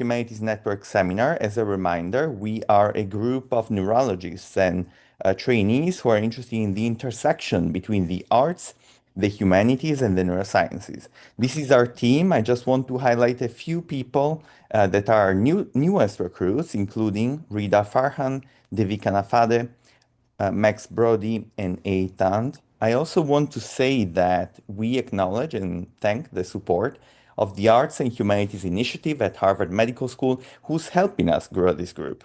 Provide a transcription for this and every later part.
Humanities Network seminar. As a reminder, we are a group of neurologists and trainees who are interested in the intersection between the arts, the humanities, and the neurosciences. This is our team. I just want to highlight a few people that are newest recruits, including Rida Farhan, Devika Nafade, Max Brody, and A. Tand. I also want to say that we acknowledge and thank the support of the Arts and Humanities Initiative at Harvard Medical School, who's helping us grow this group.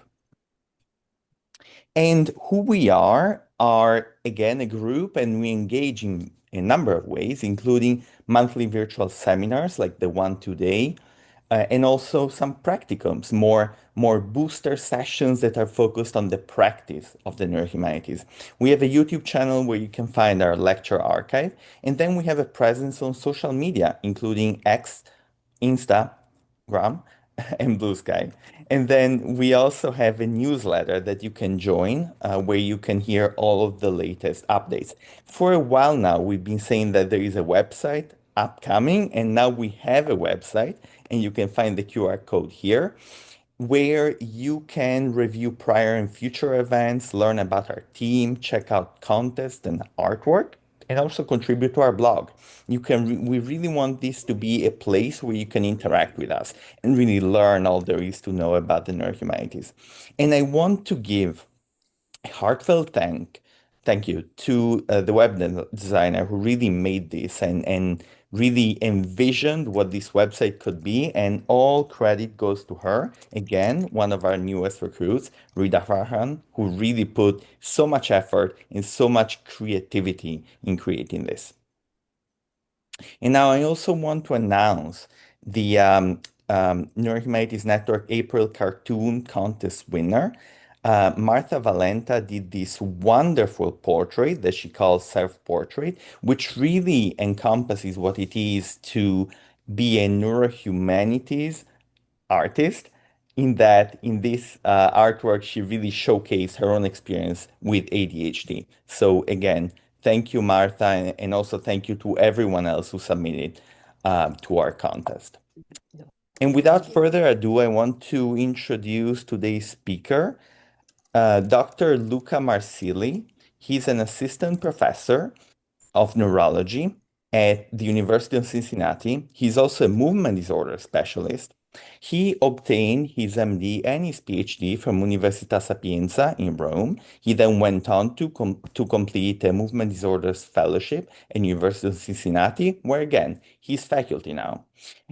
And who we are again a group, and we engage in a number of ways, including monthly virtual seminars like the one today, and also some practicums, more booster sessions that are focused on the practice of the neurohumanities. We have a YouTube channel where you can find our lecture archive, and then we have a presence on social media, including X, Instagram, and Blue Sky. And then we also have a newsletter that you can join where you can hear all of the latest updates. For a while now, we've been saying that there is a website upcoming, and now we have a website, and you can find the QR code here where you can review prior and future events, learn about our team, check out contests and artwork, and also contribute to our blog. We really want this to be a place where you can interact with us and really learn all there is to know about the neurohumanities. And I want to give a heartfelt thank you to the designer who really made this and really envisioned what this website could be. And all credit goes to her. Again, one of our newest recruits, Rida Farhan, who really put so much effort and so much creativity in creating this. And now I also want to announce the Neurohumanities Network April Cartoon Contest winner. Martha Valenta did this wonderful portrait that she calls self-portrait, which really encompasses what it is to be a neurohumanities artist. In this artwork, she really showcased her own experience with ADHD. So again, thank you, Martha, and also thank you to everyone else who submitted to our contest. And without further ado, I want to introduce today's speaker, Dr. Luca Marsili. He's an assistant professor of neurology at the University of Cincinnati. He's also a movement disorder specialist. He obtained his MD and his PhD from Università Sapienza in Rome. He then went on to complete a movement disorders fellowship at University of Cincinnati, where again, he's faculty now.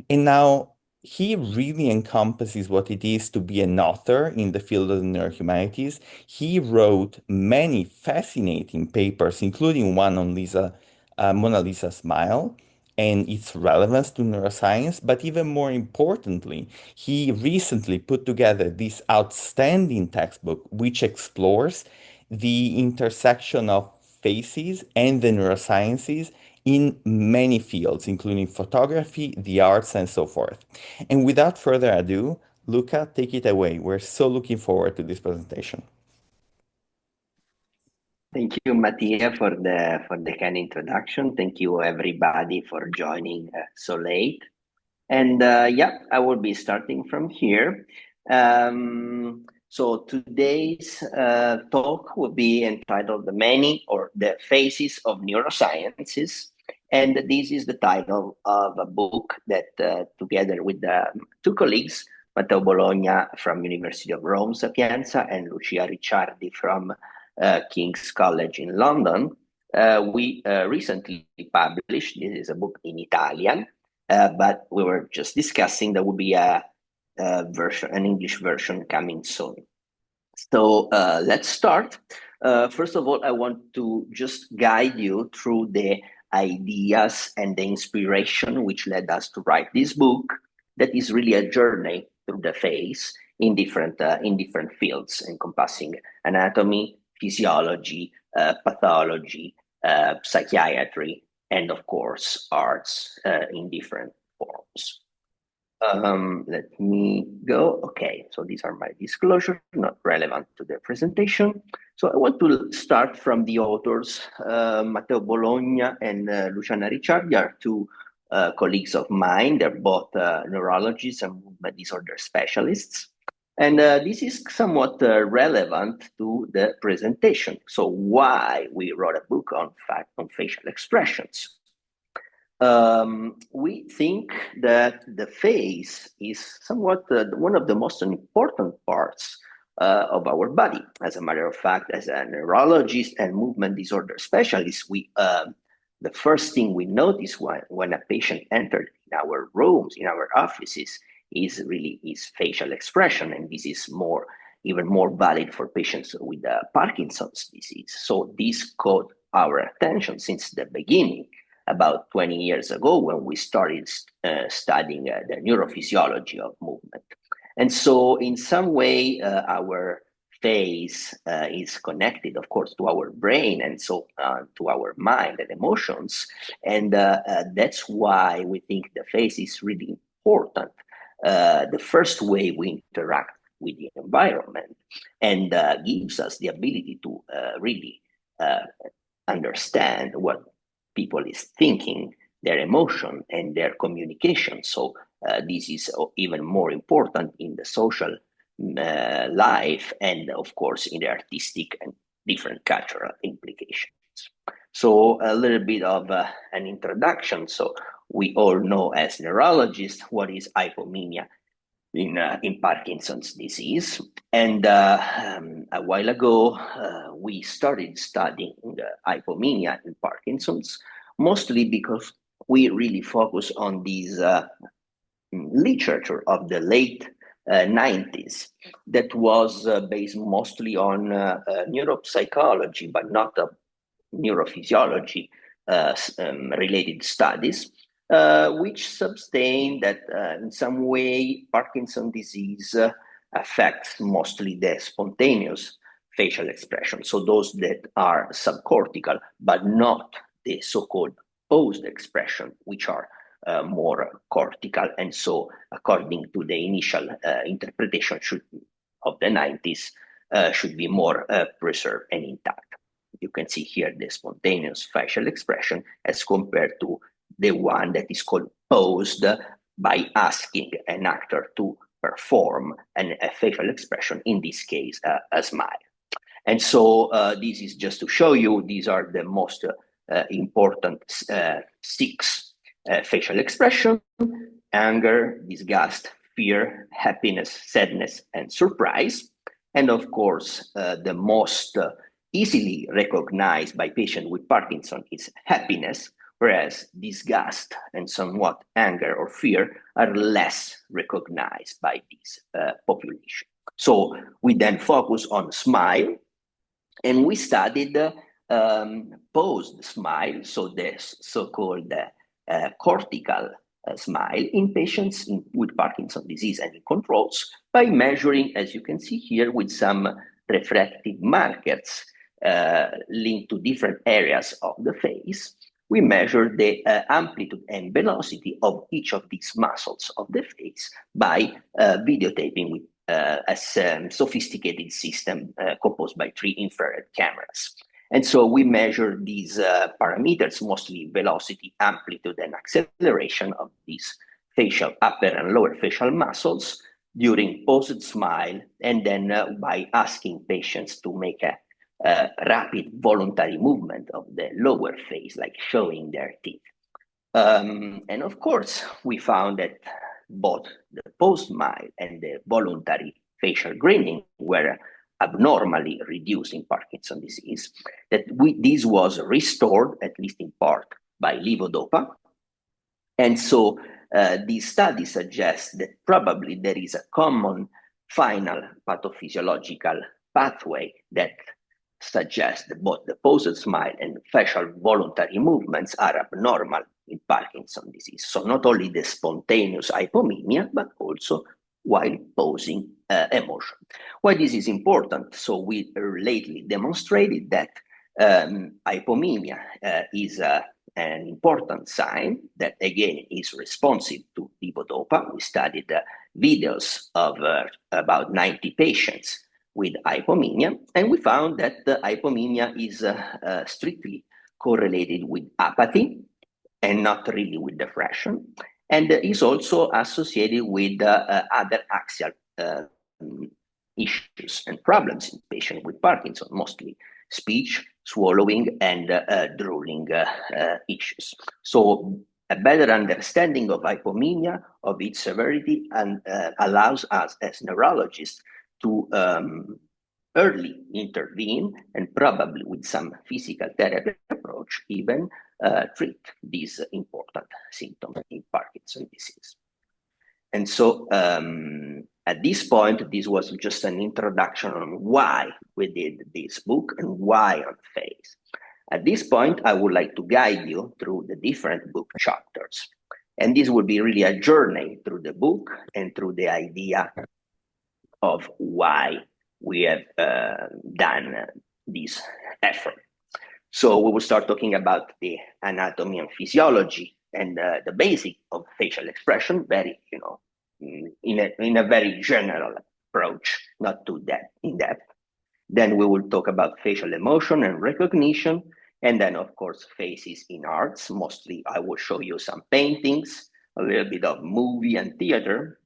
And now he really encompasses what it is to be an author in the field of the neurohumanities. He wrote many fascinating papers, including one on Mona Lisa Smile and its relevance to neuroscience. But even more importantly, he recently put together this outstanding textbook, which explores the intersection of faces and the neurosciences in many fields, including photography, the arts, and so forth. And without further ado, Luca, take it away. We're so looking forward to this presentation. Thank you, Mattia, for the kind introduction. Thank you, everybody, for joining so late. And yeah, I will be starting from here. So today's talk will be entitled "The Many or the Faces of Neurosciences," and this is the title of a book that, together with two colleagues, Matteo Bologna from University of Rome Sapienza and Lucia Ricciardi from King's College in London, we recently published. This is a book in Italian, but we were just discussing there will be an English version coming soon. So let's start. First of all, I want to just guide you through the ideas and the inspiration which led us to write this book. That is really a journey through the face in different fields, encompassing anatomy, physiology, pathology, psychiatry, and of course, arts in different forms. Let me go. Okay, so these are my disclosures, not relevant to the presentation. So I want to start from the authors. Matteo Bologna and Luciana Ricciardi are two colleagues of mine. They're both neurologists and movement disorder specialists. And this is somewhat relevant to the presentation. So why we wrote a book on facial expressions? We think that the face is somewhat one of the most important parts of our body. As a matter of fact, as a neurologist and movement disorder specialist, the first thing we notice when a patient entered in our rooms, in our offices, is really his facial expression, and this is even more valid for patients with Parkinson's disease. So this caught our attention since the beginning about 20 years ago when we started studying the neurophysiology of movement. And so, in some way, our face is connected, of course, to our brain and so to our mind and emotions. And that's why we think the face is really important. The first way we interact with the environment and gives us the ability to really understand what people is thinking, their emotion, and their communication. So this is even more important in the social life and, of course, in the artistic and different cultural implications. So a little bit of an introduction. So we all know as neurologists what is hypomania in Parkinson's disease. And a while ago, we started studying hypomania in Parkinson's, mostly because we really focus on this literature of the late 90s that was based mostly on neuropsychology, but not neurophysiology related studies, which sustain that in some way Parkinson's disease affects mostly the spontaneous facial expression. So those that are subcortical, but not the so-called posed expression, which are more cortical. And so according to the initial interpretation of the 90s, should be more preserved and intact. You can see here the spontaneous facial expression as compared to the one that is called posed by asking an actor to perform a facial expression, in this case, a smile. And so this is just to show you, these are the most important six facial expression: anger, disgust, fear, happiness, sadness, and surprise. And of course, the most easily recognized by patients with Parkinson is happiness, whereas disgust and somewhat anger or fear are less recognized by this population. So we then focus on smile, and we studied posed smile, so the so-called cortical smile in patients with Parkinson's disease and in controls by measuring, as you can see here, with some refractive markers linked to different areas of the face. We measure the amplitude and velocity of each of these muscles of the face by videotaping with a sophisticated system composed by 3 infrared cameras. And so we measure these parameters, mostly velocity, amplitude, and acceleration of these facial upper and lower facial muscles during posed smile, and then by asking patients to make a rapid voluntary movement of the lower face, like showing their teeth. And of course, we found that both the posed smile and the voluntary facial grinning were abnormally reduced in Parkinson's disease, that this was restored, at least in part, by levodopa. And so these studies suggest that probably there is a common final pathophysiological pathway that suggests that both the posed smile and facial voluntary movements are abnormal in Parkinson's disease. So not only the spontaneous hypomania, but also while posing emotion. Why this is important? So we lately demonstrated that hypomania is an important sign that, again, is responsive to levodopa. We studied videos of about 90 patients with hypomania, and we found that the hypomania is strictly correlated with apathy and not really with depression, and is also associated with other axial issues and problems in patients with Parkinson, mostly speech, swallowing, and drooling issues. So a better understanding of hypomania, of its severity, and allows us as neurologists to early intervene and probably with some physical therapy approach even treat these important symptoms in Parkinson's disease. And so at this point, this was just an introduction on why we did this book and why on phase. At this point, I would like to guide you through the different book chapters. And this will be really a journey through the book and through the idea of why we have done this effort. So we will start talking about the anatomy and physiology and the basic of facial expression, very, in a very general approach, not too in depth. Then we will talk about facial emotion and recognition, and then of course faces in arts. Mostly, I will show you some paintings, a little bit of movie and theater,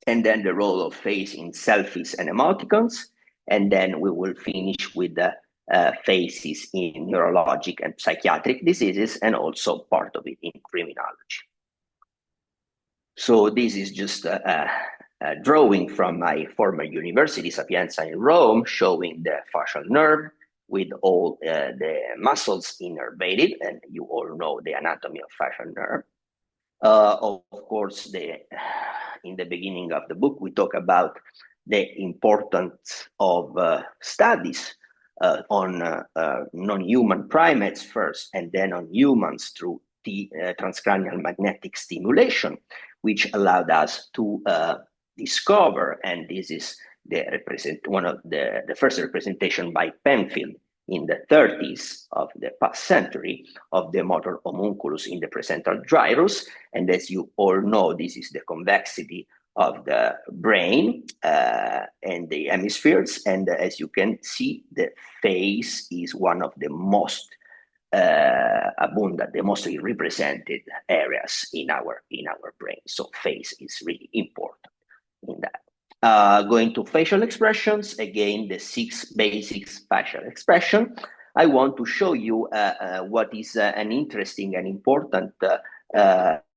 and then the role of face in selfies and emoticons, and then we will finish with the faces in neurologic and psychiatric diseases, and also part of it in criminology. So this is just a drawing from my former university, Sapienza in Rome, showing the facial nerve with all the muscles innervated, and you all know the anatomy of facial nerve. Of course, in the beginning of the book, we talk about the importance of studies on non-human primates first, and then on humans through the transcranial magnetic stimulation, which allowed us to discover, and this is one of the first representation by Penfield in the 30s of the past century of the motor homunculus in the presentral gyrus. And as you all know, this is the convexity of the brain and the hemispheres. And as you can see, the face is one of the most abundant, the mostly represented areas in our brain. So face is really important in that. Going to facial expressions, again, the 6 basics facial expression. I want to show you what is an interesting and important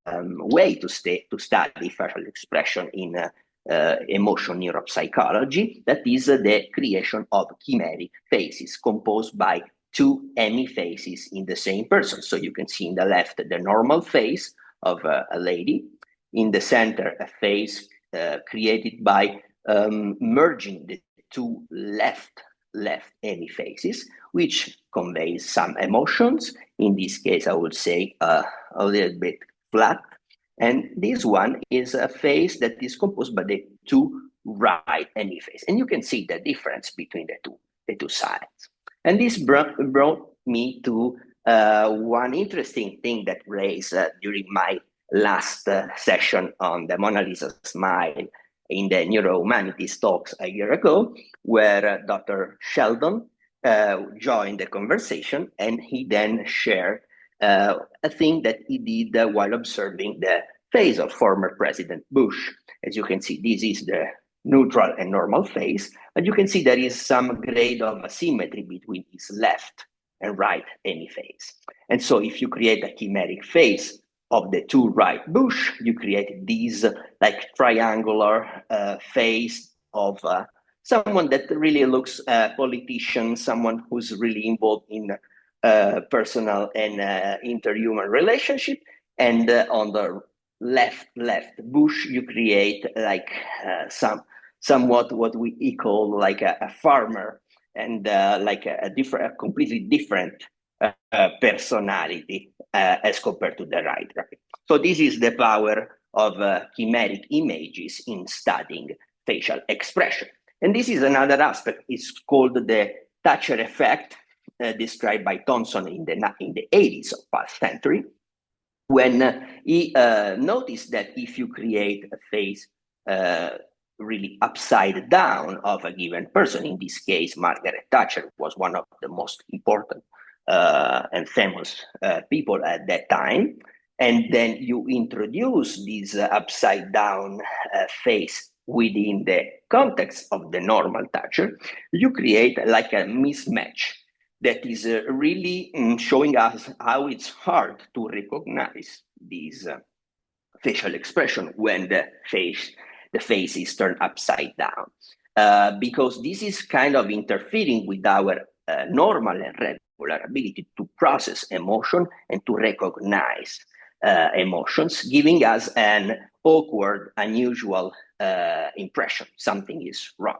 way to study facial expression in emotion neuropsychology. That is the creation of chimeric faces composed by 2 hemifaces in the same person. So you can see in the left the normal face of a lady, in the center a face created by merging the 2 left hemifaces, which conveys some emotions. In this case, I would say a little bit flat. And this one is a face that is composed by the 2 right hemifaces. And you can see the difference between the two sides. And this brought me to one interesting thing that raised during my last session on the Mona Lisa smile in the Neurohumanities talks a year ago, where Dr. Sheldon joined the conversation, and he then shared a thing that he did while observing the face of former President Bush. As you can see, this is the neutral and normal face, but you can see there is some grade of asymmetry between his left and right hemiface. And so if you create a chimeric face of the 2 right bush, you create these like triangular face of someone that really looks politician, someone who's really involved in personal and interhuman relationship. And on the left bush, you create like somewhat what we call like a farmer, and like a completely different personality as compared to the right. So this is the power of chimeric images in studying facial expression. And this is another aspect. It's called the Thatcher effect, described by Thomson in the 80s of past century, when he noticed that if you create a face really upside down of a given person, in this case, Margaret Thatcher was one of the most important and famous people at that time. And then you introduce this upside down face within the context of the normal toucher, you create like a mismatch that is really showing us how it's hard to recognize these facial expression when the face is turned upside down, because this is kind of interfering with our normal and regular ability to process emotion and to recognize emotions, giving us an awkward, unusual impression something is wrong.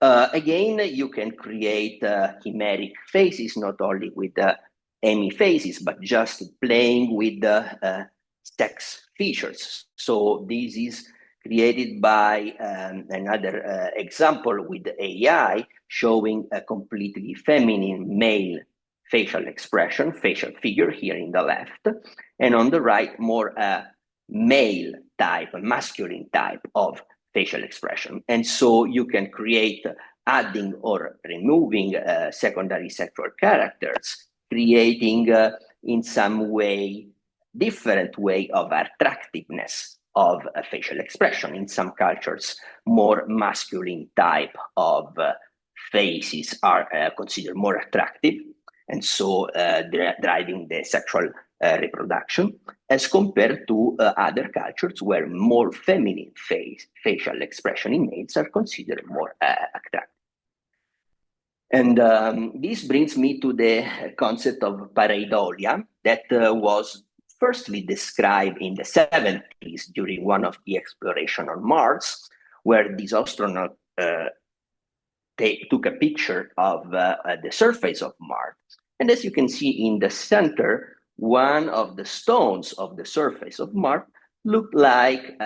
Again, you can create chimeric faces, not only with any faces, but just playing with the sex features. So this is created by another example with AI showing a completely feminine male facial expression, facial figure here in the left, and on the right, more male type, masculine type of facial expression. And so you can create adding or removing secondary sexual characters, creating in some way different way of attractiveness of a facial expression. In some cultures, more masculine type of faces are considered more attractive, and so driving the sexual reproduction, as compared to other cultures where more feminine facial expression in males are considered more attractive. And this brings me to the concept of pareidolia that was firstly described in the 70s during one of the exploration on Mars, where these astronauts took a picture of the surface of Mars. And as you can see in the center, one of the stones of the surface of Mars looked like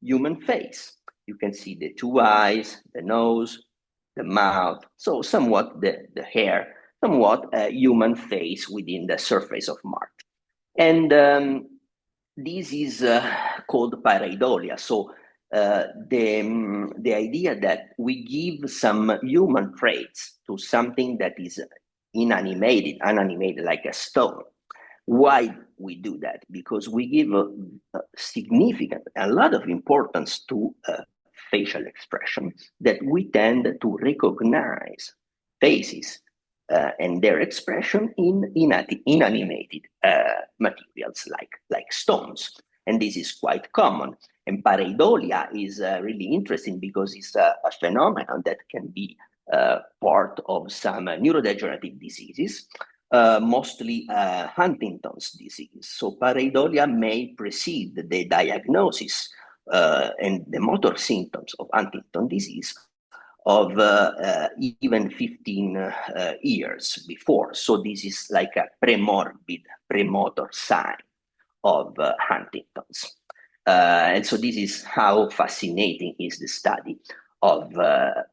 human face. You can see the two eyes, the nose, the mouth, so somewhat the hair, somewhat a human face within the surface of Mars. And this is called pareidolia. So the idea that we give some human traits to something that is unanimated like a stone. Why we do that? Because we give a lot of importance to facial expression, that we tend to recognize faces and their expression in inanimated materials like stones. And this is quite common. And pareidolia is really interesting because it's a phenomenon that can be part of some neurodegenerative diseases, mostly Huntington's disease. So pareidolia may precede the diagnosis and the motor symptoms of Huntington disease of even 15 years before. So this is like a premorbid, premotor sign of Huntington's. And so this is how fascinating is the study of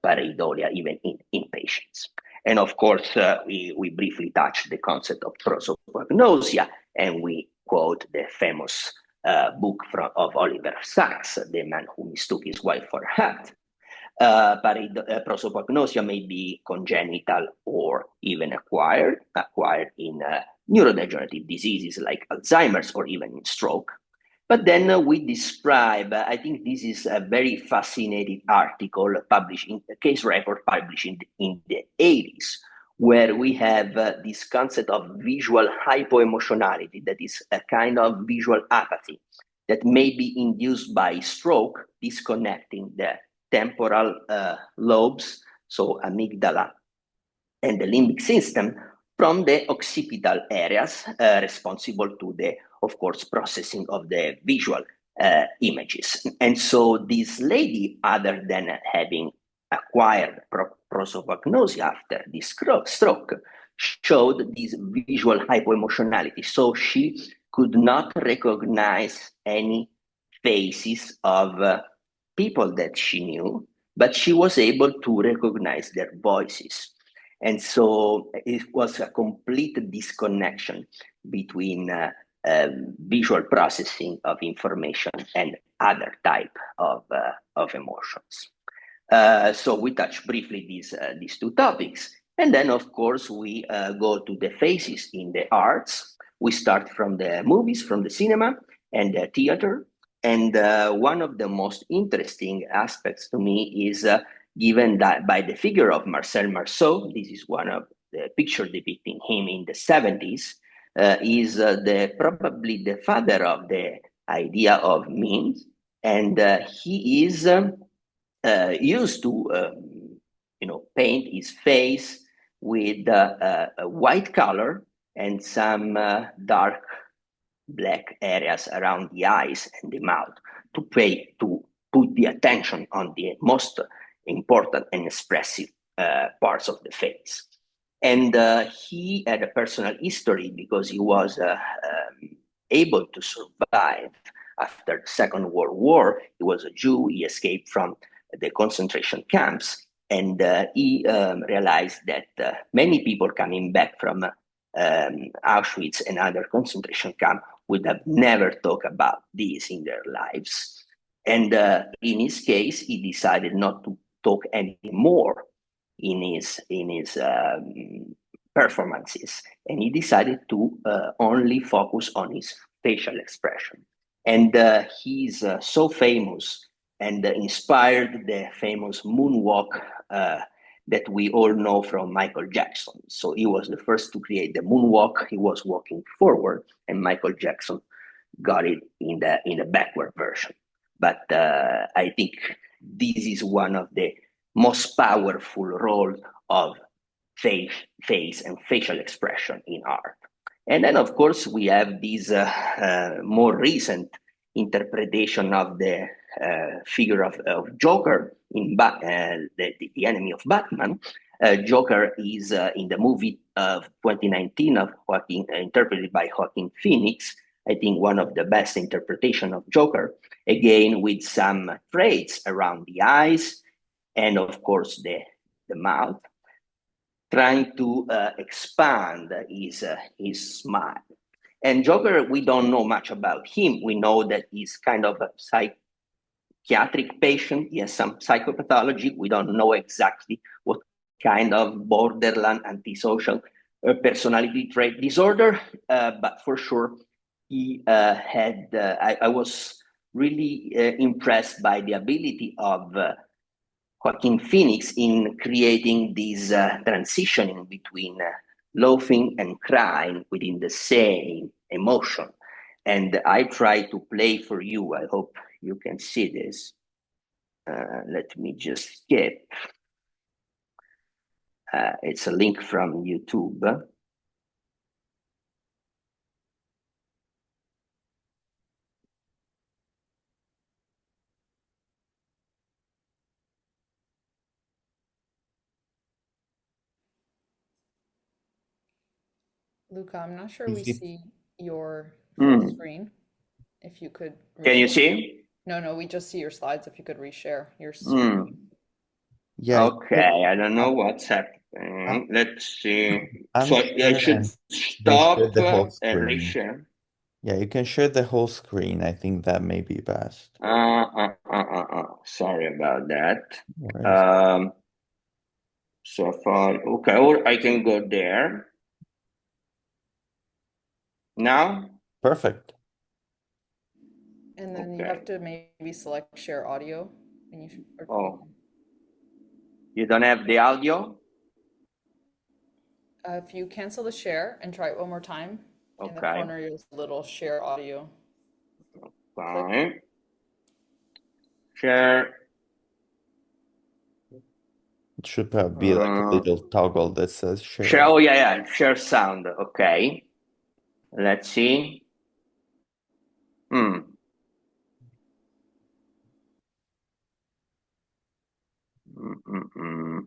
pareidolia even in patients. And of course, we briefly touched the concept of prosopagnosia, and we quote the famous book of Oliver Sacks, The Man Who Mistook His Wife for a Hat. Prosopagnosia may be congenital or even acquired in neurodegenerative diseases like Alzheimer's or even in stroke. But then we describe, I think this is a very fascinating article published in a case report published in the 80s, where we have this concept of visual hypoemotionality, that is a kind of visual apathy that may be induced by stroke, disconnecting the temporal lobes, so amygdala and the limbic system, from the occipital areas responsible to the, of course, processing of the visual images. And so this lady, other than having acquired prosopagnosia after this stroke, showed this visual hypoemotionality. So she could not recognize any faces of people that she knew, but she was able to recognize their voices. And so it was a complete disconnection between visual processing of information and other type of emotions. So we touched briefly these two topics. And then, of course, we go to the phases in the arts. We start from the movies, from the cinema and the theater. And one of the most interesting aspects to me is given that by the figure of Marcel Marceau. This is one of the picture depicting him in the 70s. Is probably the father of the idea of memes, and he is used to paint his face with a white color and some dark black areas around the eyes and the mouth to put the attention on the most important and expressive parts of the face. And he had a personal history because he was able to survive after the Second World War. He was a Jew. He escaped from the concentration camps, and he realized that many people coming back from Auschwitz and other concentration camps would have never talked about this in their lives. And in his case, he decided not to talk anymore in his performances, and he decided to only focus on his facial expression. And he's so famous and inspired the famous moonwalk that we all know from Michael Jackson. So he was the first to create the moonwalk. He was walking forward, and Michael Jackson got it in the backward version. But I think this is one of the most powerful roles of face and facial expression in art. And then, of course, we have this more recent interpretation of the figure of Joker in the enemy of Batman. Joker is in the movie of 2019 of Joaquin, interpreted by Joaquin Phoenix. I think one of the best interpretation of Joker, again with some traits around the eyes and of course the mouth, trying to expand his smile. And Joker, we don't know much about him. We know that he's kind of a psychiatric patient. He has some psychopathology. We don't know exactly what kind of borderline antisocial personality trait disorder, but for sure he had. I was really impressed by the ability of Joaquin Phoenix in creating this transitioning between laughing and crying within the same emotion. And I try to play for you. I hope you can see this. Let me just skip. It's a link from YouTube. Luca, I'm not sure we Is it? see your full Mm. screen. If you could Can you reshare. see? No, we just see your slides. If you could reshare your screen. Mm. Yeah, Okay, I don't know I'm, what's I'm happening. Let's see. I'm So I sure, should and you can share stop the whole and screen. reshare. Yeah, you can share the whole screen. I think that may be best. Sorry about that. No worries. Um, so far, okay, or I can go there now. Perfect. And then you have Okay. to maybe select share audio. And are Oh, talking. you don't have the audio? If you cancel the share and try it one more time, in the Okay, corner you'll see a little share audio. Click. fine. Share. It should probably be like a Uh, little toggle that says share. share. Oh yeah. Share sound. Okay. Let's see. Hmm. Mm.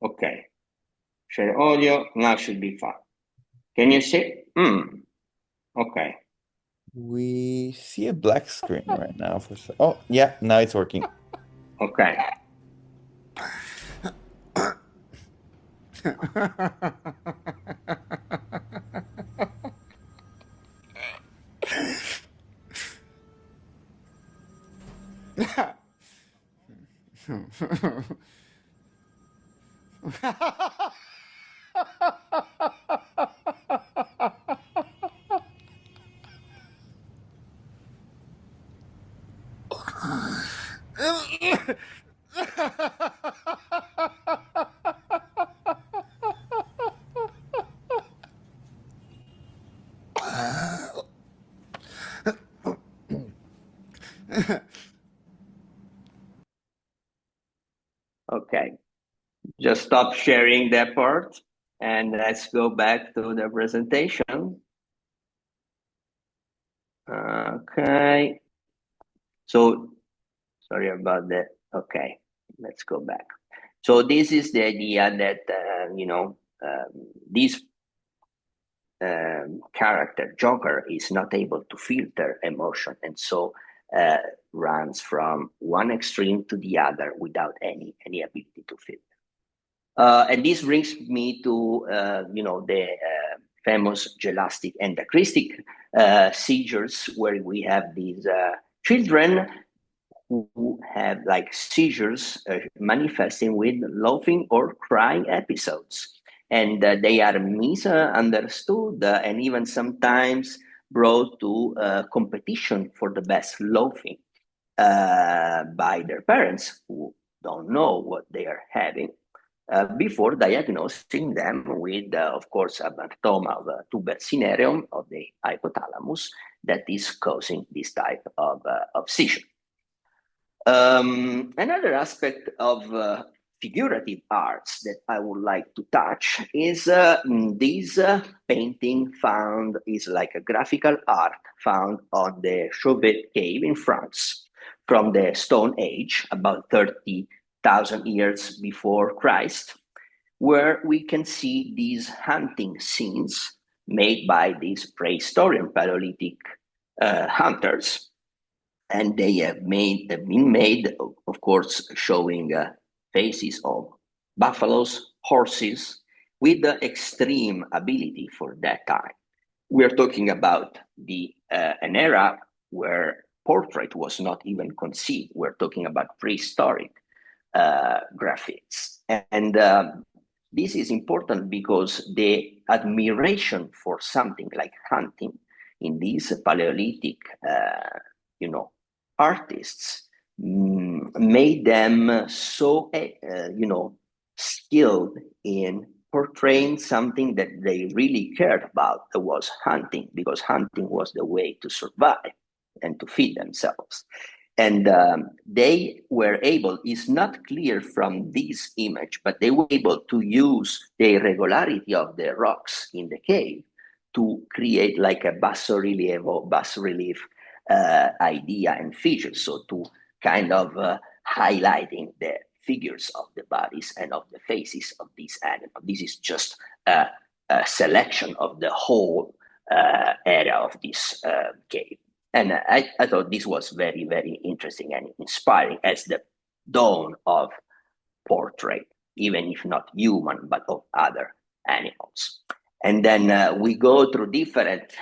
Okay. Share audio. Now should be fine. Can you see? Hmm. Okay. We see a black screen right now for some. Oh, yeah, now it's working. Okay. Okay, just stop sharing that part and let's go back to the presentation. Okay, so sorry about that. Okay, let's go back. So this is the idea that, this character, Joker, is not able to filter emotion and so runs from one extreme to the other without any ability to filter. And this brings me to, the famous gelastic and acristic seizures, where we have these children who have like seizures manifesting with laughing or crying episodes. And they are misunderstood and even sometimes brought to competition for the best laughing by their parents who don't know what they are having. Before diagnosing them with, of course, a hematoma of a tuber cinereum of the hypothalamus that is causing this type of seizure. Another aspect of figurative arts that I would like to touch is this painting is like a graphical art found on the Chauvet cave in France from the Stone Age, about 30,000 years before Christ, where we can see these hunting scenes made by these prehistoric Paleolithic hunters. And they have been made, of course, showing faces of buffaloes, horses, with the extreme ability for that time. We're talking about an era where portrait was not even conceived. We're talking about prehistoric graphics. And this is important because the admiration for something like hunting in these Paleolithic, artists made them so, skilled in portraying something that they really cared about, that was hunting, because hunting was the way to survive and to feed themselves. And they were able, it's not clear from this image, but they were able to use the irregularity of the rocks in the cave to create like a basso relief idea and features. So to kind of highlighting the figures of the bodies and of the faces of these animals. This is just a selection of the whole area of this cave. And I thought this was very, very interesting and inspiring as the dawn of portrait, even if not human, but of other animals. And then we go through different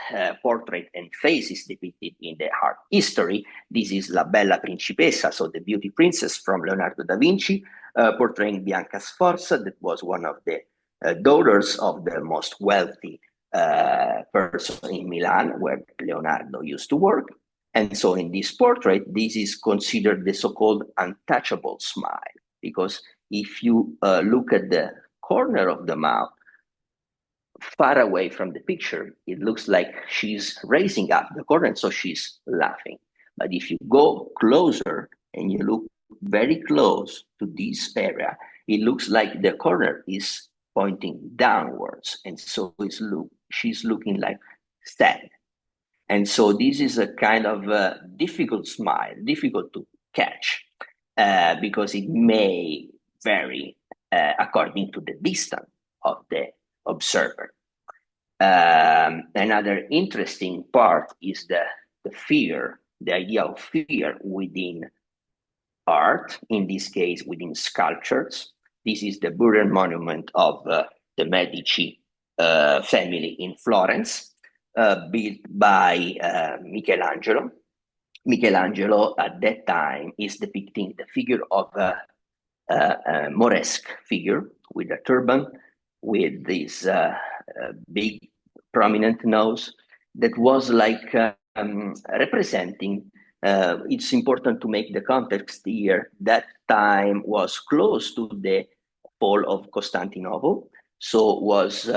portraits and faces depicted in the art history. This is La Bella Principessa, so the beauty princess from Leonardo da Vinci, portraying Bianca Sforza, that was one of the daughters of the most wealthy person in Milan, where Leonardo used to work. And so in this portrait, this is considered the so-called untouchable smile, because if you look at the corner of the mouth, far away from the picture, it looks like she's raising up the corner, so she's laughing. But if you go closer and you look very close to this area, it looks like the corner is pointing downwards, and so she's looking like sad. And so this is a kind of difficult smile, difficult to catch, because it may vary according to the distance of the observer. Another interesting part is the fear, the idea of fear within art, in this case within sculptures. This is the burial monument of the Medici family in Florence, built by Michelangelo. Michelangelo at that time is depicting the figure of Moresque figure with a turban, with this big prominent nose that was like representing. It's important to make the context here. That time was close to the fall of Constantinople, so was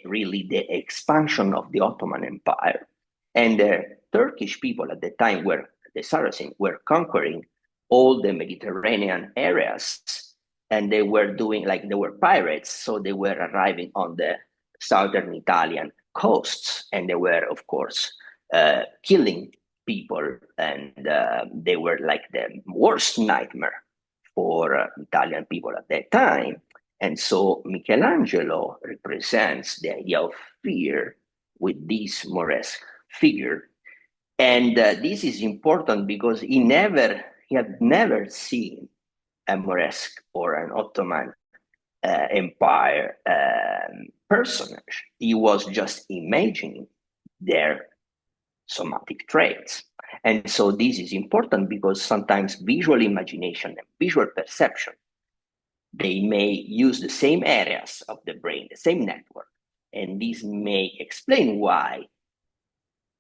really the expansion of the Ottoman Empire, and the Turkish people at the time were the Saracens were conquering all the Mediterranean areas, and they were doing like they were pirates, so they were arriving on the southern Italian coasts, and they were, of course, killing people, and they were like the worst nightmare for Italian people at that time. And so Michelangelo represents the idea of fear with this Moresque figure. And this is important because he had never seen a Moresque or an Ottoman Empire personage. He was just imagining their somatic traits. And so this is important because sometimes visual imagination and visual perception, they may use the same areas of the brain, the same network. And this may explain why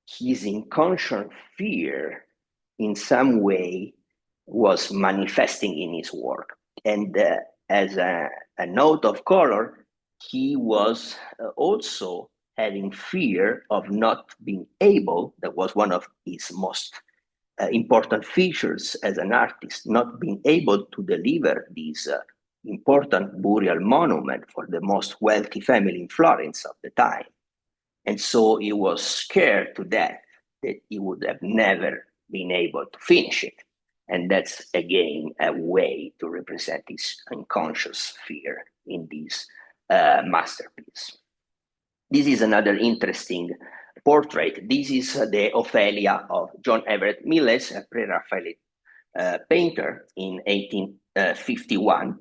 his inconscient fear in some way was manifesting in his work. And as a note of color, he was also having fear of not being able, that was one of his most important features as an artist, not being able to deliver these important burial monument for the most wealthy family in Florence of the time. And so he was scared to death that he would have never been able to finish it. And that's, again, a way to represent his unconscious fear in this masterpiece. This is another interesting portrait. This is the Ophelia of John Everett Millais, a pre-Raphaelite painter in 1851,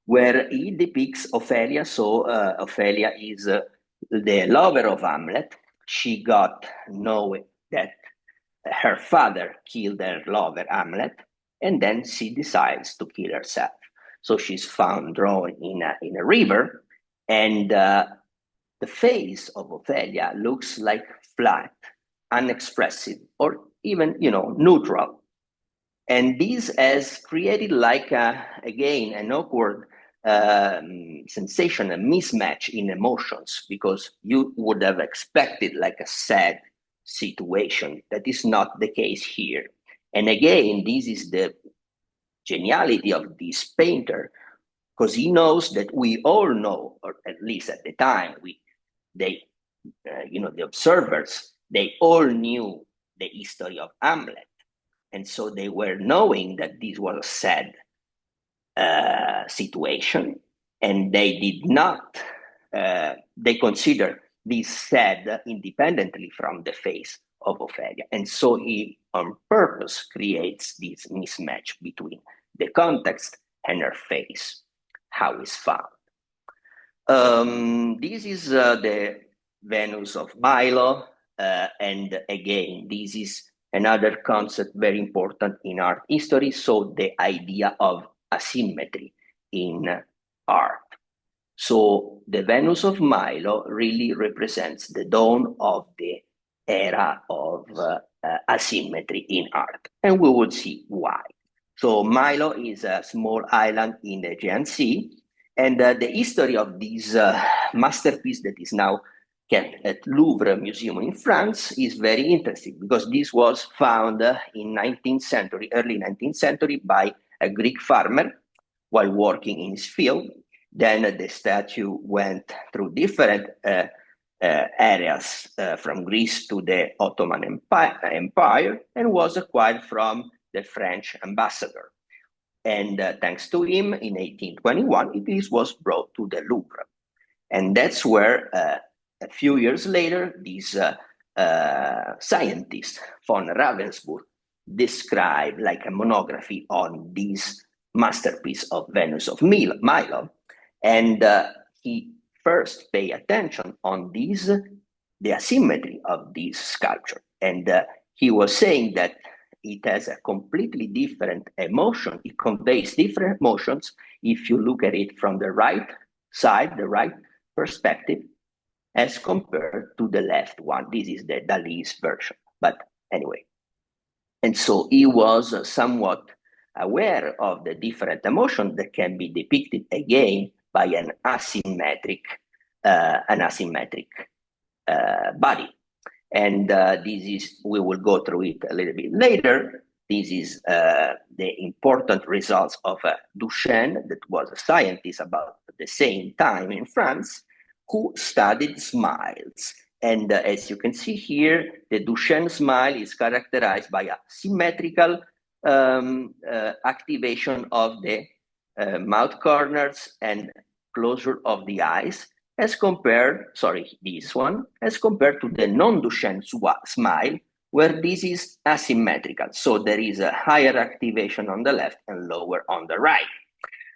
where he depicts Ophelia. So Ophelia is the lover of Hamlet. She got knowing that her father killed her lover Hamlet, and then she decides to kill herself. So she's found drowned in a river, and the face of Ophelia looks like flat, unexpressive, or even, neutral. And this has created like, again, an awkward sensation, a mismatch in emotions, because you would have expected like a sad situation. That is not the case here. And again, this is the geniality of this painter, because he knows that we all know, or at least at the time, the observers, they all knew the history of Hamlet. And so they were knowing that this was a sad situation, and they did not, they considered this sad independently from the face of Ophelia. And so he, on purpose, creates this mismatch between the context and her face, how it's found. This is the Venus of Milo, and again, this is another concept very important in art history, so the idea of asymmetry in art. So the Venus of Milo really represents the dawn of the era of asymmetry in art, and we will see why. So Milo is a small island in the Aegean Sea, and the history of this masterpiece that is now kept at Louvre Museum in France is very interesting, because this was found in 19th century, early 19th century, by a Greek farmer while working in his field. Then the statue went through different areas from Greece to the Ottoman Empire and was acquired from the French ambassador. And thanks to him, in 1821, it was brought to the Louvre. And that's where, a few years later, this scientist, von Ravensburg, described like a monography on this masterpiece of Venus of Milo. And he first paid attention on the asymmetry of this sculpture. And he was saying that it has a completely different emotion. It conveys different emotions if you look at it from the right side, the right perspective, as compared to the left one. This is the Dali's version. But anyway, and so he was somewhat aware of the different emotions that can be depicted again by an asymmetric body. And this is, we will go through it a little bit later. This is the important results of Duchenne, that was a scientist about the same time in France, who studied smiles. And as you can see here, the Duchenne smile is characterized by a symmetrical activation of the mouth corners and closure of the eyes, as compared, this one, as compared to the non-Duchenne smile, where this is asymmetrical. So there is a higher activation on the left and lower on the right.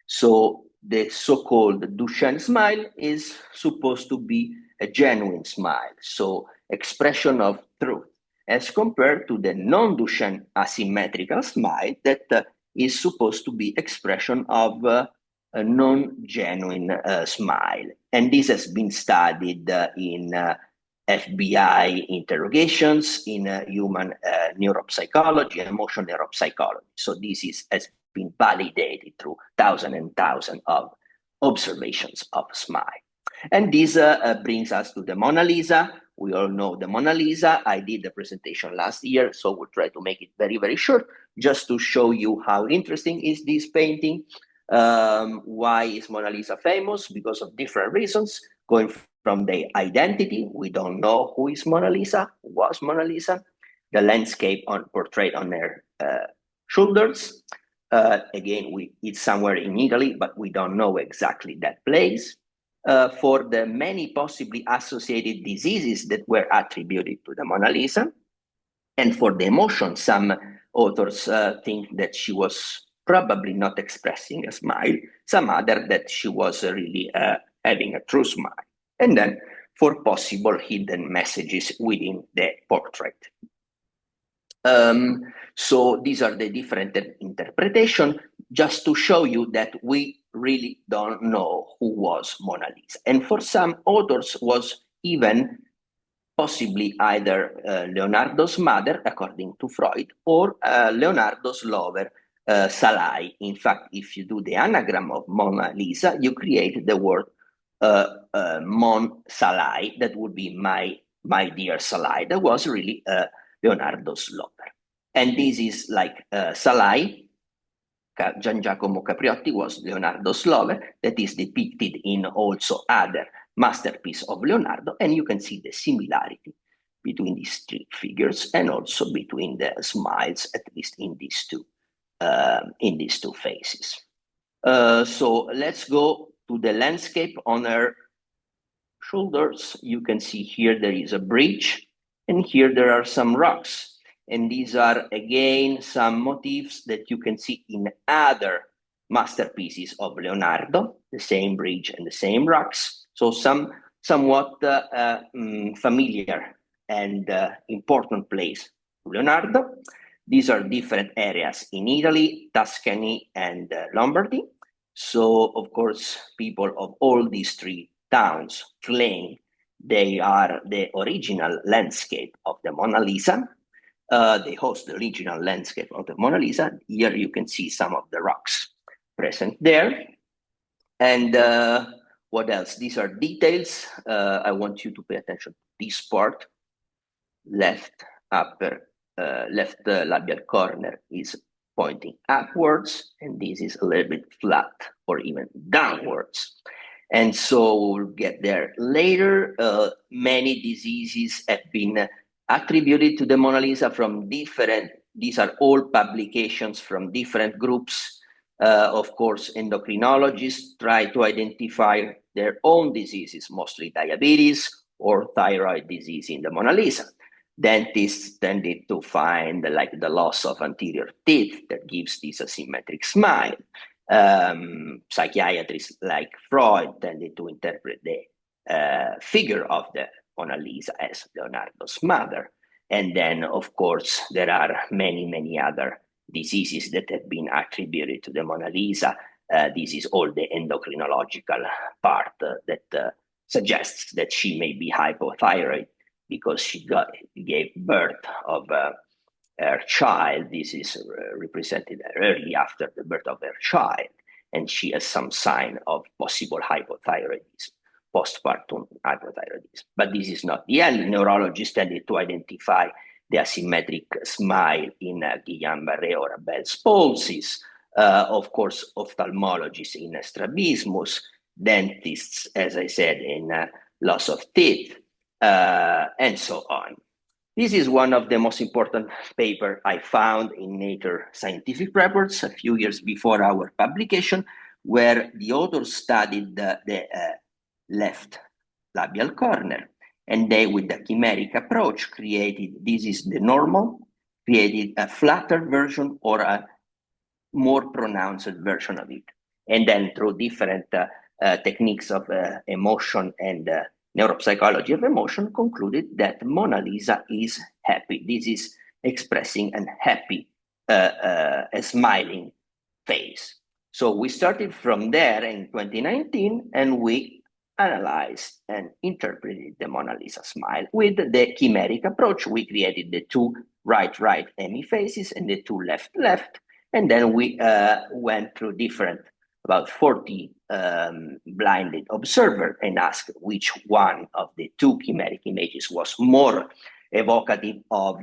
So the so-called Duchenne smile is supposed to be a genuine smile, so expression of truth, as compared to the non-Duchenne asymmetrical smile that is supposed to be expression of a non-genuine smile. And this has been studied in FBI interrogations, in human neuropsychology, emotional neuropsychology. So this has been validated through thousands and thousands of observations of smile. And this brings us to the Mona Lisa. We all know the Mona Lisa. I did the presentation last year, so we'll try to make it very, very short, just to show you how interesting is this painting. Why is Mona Lisa famous? Because of different reasons, going from the identity. We don't know who is Mona Lisa, who was Mona Lisa, the landscape portrayed on her shoulders. Again, it's somewhere in Italy, but we don't know exactly that place. For the many possibly associated diseases that were attributed to the Mona Lisa, and for the emotion, some authors think that she was probably not expressing a smile, some other that she was really having a true smile. And then for possible hidden messages within the portrait. So these are the different interpretations, just to show you that we really don't know who was Mona Lisa. And for some authors was even possibly either Leonardo's mother, according to Freud, or Leonardo's lover, Salai. In fact, if you do the anagram of Mona Lisa, you create the word Mon Salai. That would be my dear Salai. That was really Leonardo's lover. And this is like Salai, Gian Giacomo Capriotti was Leonardo's lover, that is depicted in also other masterpiece of Leonardo, and you can see the similarity between these three figures and also between the smiles, at least in these two faces. So let's go to the landscape on her shoulders. You can see here there is a bridge, and here there are some rocks. And these are, again, some motifs that you can see in other masterpieces of Leonardo, the same bridge and the same rocks. So somewhat familiar and important place to Leonardo. These are different areas in Italy, Tuscany, and Lombardy. So, of course, people of all these three towns claim they are the original landscape of the Mona Lisa. They host the original landscape of the Mona Lisa. Here you can see some of the rocks present there. And what else? These are details. I want you to pay attention to this part. Left labial corner is pointing upwards, and this is a little bit flat or even downwards. And so we'll get there later. Many diseases have been attributed to the Mona Lisa from different, these are all publications from different groups. Of course, endocrinologists try to identify their own diseases, mostly diabetes or thyroid disease in the Mona Lisa. Dentists tended to find like the loss of anterior teeth that gives this asymmetric smile. Psychiatrists like Freud tended to interpret the figure of the Mona Lisa as Leonardo's mother. And then, of course, there are many, many other diseases that have been attributed to the Mona Lisa. This is all the endocrinological part that suggests that she may be hypothyroid because she gave birth of her child. This is represented early after the birth of her child, and she has some sign of possible hypothyroidism, postpartum hypothyroidism. But this is not the end. Neurologists tended to identify the asymmetric smile in Guillain-Barré or Bell's palsies. Of course, ophthalmologists in strabismus, dentists, as I said, in loss of teeth, and so on. This is one of the most important papers I found in Nature Scientific Reports a few years before our publication, where the authors studied the left labial corner, and they, with the chimeric approach, created, this is the normal, created a flatter version or a more pronounced version of it. And then through different techniques of emotion and neuropsychology of emotion, concluded that Mona Lisa is happy. This is expressing a happy, a smiling face. So we started from there in 2019, and we analyzed and interpreted the Mona Lisa smile with the chimeric approach. We created the two right hemifaces and the two left, and then we went through different, about 40 blinded observers, and asked which one of the two chimeric images was more evocative of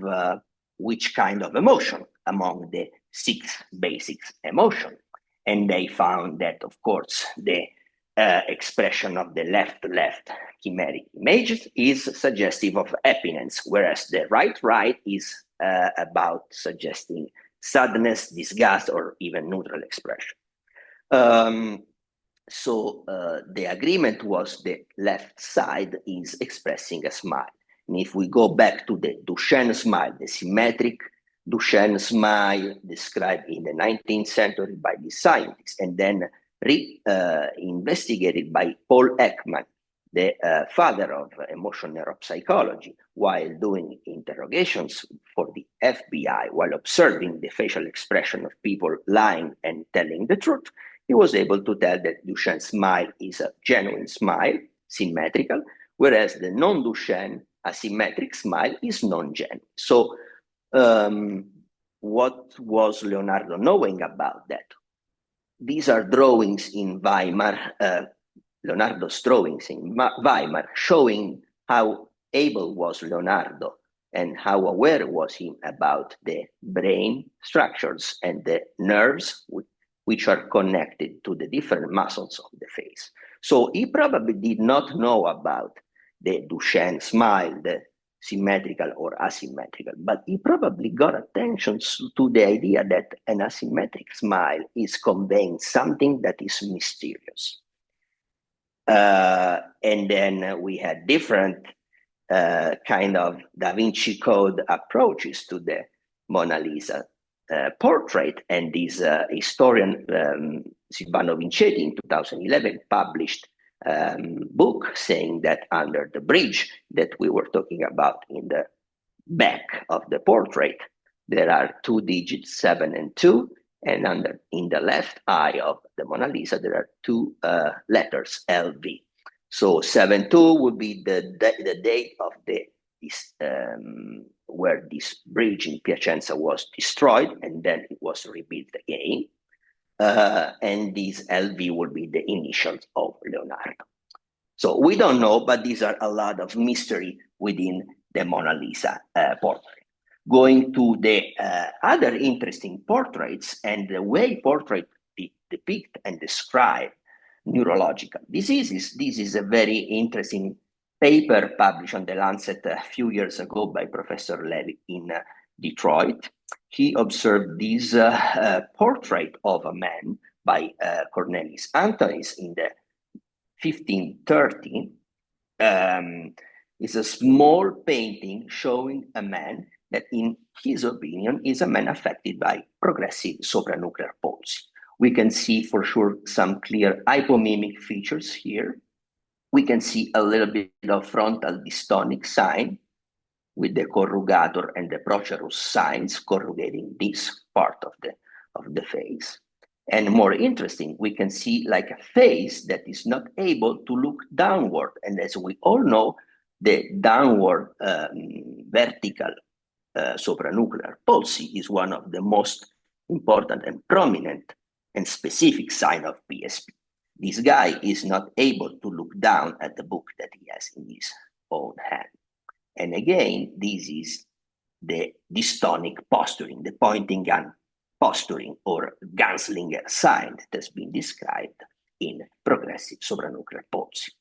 which kind of emotion among the 6 basic emotions. And they found that, of course, the expression of the left chimeric images is suggestive of happiness, whereas the right is about suggesting sadness, disgust, or even neutral expression. So the agreement was the left side is expressing a smile. And if we go back to the Duchenne smile, the symmetric Duchenne smile described in the 19th century by the scientists, and then investigated by Paul Ekman, the father of emotion neuropsychology, while doing interrogations for the FBI, while observing the facial expression of people lying and telling the truth, he was able to tell that Duchenne smile is a genuine smile, symmetrical, whereas the non-Duchenne asymmetric smile is non-genuine. So what was Leonardo knowing about that? These are drawings in Weimar, Leonardo's drawings in Weimar, showing how able was Leonardo and how aware was he about the brain structures and the nerves which are connected to the different muscles of the face. So he probably did not know about the Duchenne smile, the symmetrical or asymmetrical, but he probably got attention to the idea that an asymmetric smile is conveying something that is mysterious. And then we had different kind of Da Vinci Code approaches to the Mona Lisa portrait, and this historian Silvano Vincetti in 2011 published book saying that under the bridge that we were talking about in the back of the portrait, there are 2 digits, 7 and 2, and in the left eye of the Mona Lisa, there are 2 letters, LV. So 7-2 would be the date of where this bridge in Piacenza was destroyed, and then it was rebuilt again. And this LV will be the initials of Leonardo. So we don't know, but these are a lot of mystery within the Mona Lisa portrait. Going to the other interesting portraits and the way portraits depict and describe neurological diseases, this is a very interesting paper published on The Lancet a few years ago by Professor Levy in Detroit. He observed this portrait of a man by Cornelis Antonis in the 1530. It's a small painting showing a man that, in his opinion, is a man affected by progressive supranuclear palsy. We can see for sure some clear hypomimic features here. We can see a little bit of frontal dystonic sign. with the corrugator and the procerus signs corrugating this part of the face. And more interesting, we can see like a face that is not able to look downward. And as we all know, the downward vertical supranuclear palsy is one of the most important and prominent and specific sign of PSP. This guy is not able to look down at the book that he has in his own hand. And again, this is the dystonic posturing, the pointing gun posturing or gunslinger sign that has been described in progressive supranuclear palsy.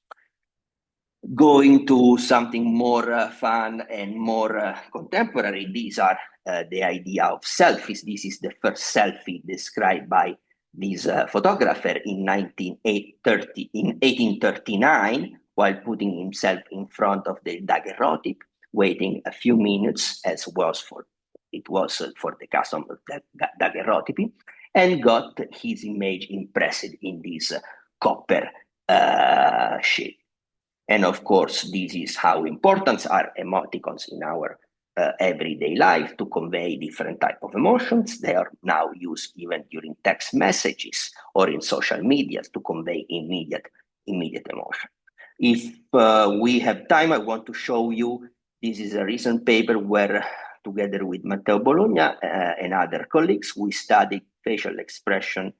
Going to something more fun and more contemporary, these are the idea of selfies. This is the first selfie described by this photographer in 1839, while putting himself in front of the daguerreotype, waiting a few minutes, as it was for the custom of the daguerreotype, and got his image impressed in this copper sheet. And of course, this is how important are emoticons in our everyday life to convey different type of emotions. They are now used even during text messages or in social media to convey immediate emotion. If we have time, I want to show you, this is a recent paper where, together with Matteo Bologna and other colleagues, we studied facial expression